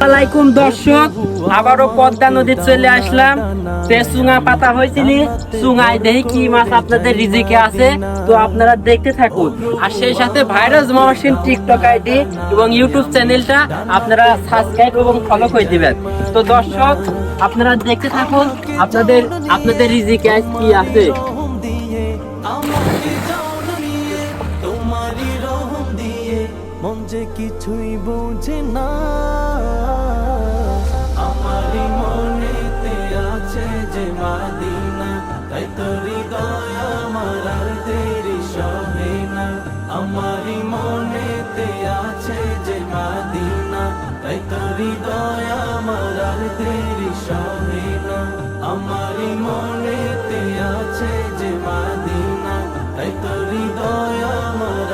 আসসালামাইকুম দর্শক, আবারও পদ্মা নদী চলে আসলাম। চুঙা পাতা হয়েছিল, চুঙায় দেখি কি মাছ আপনাদের রিজিকে আছে, তো আপনারা দেখতে থাকুন। আর সেই সাথে ভাইরাস মহসিন টিকটক আইডি এবং ইউটিউব চ্যানেলটা আপনারা সাবস্ক্রাইব এবং ফলো করে দিবেন। তো দর্শক আপনারা দেখতে থাকুন, আপনাদের রিজিকে কি আছে। মন যে কিছুই বোঝে না, আমারই মনেতে আছে যে মাদিনা, তাই তো হৃদয় আমার আর দেরি সহে না। আমারই মনেতে আছে যে মাদিনা, তাই তো হৃদয় আমার আর দেরি সহে না। আমারই মনেতে আছে যে মাদিনা, তাই তো হৃদয় আমার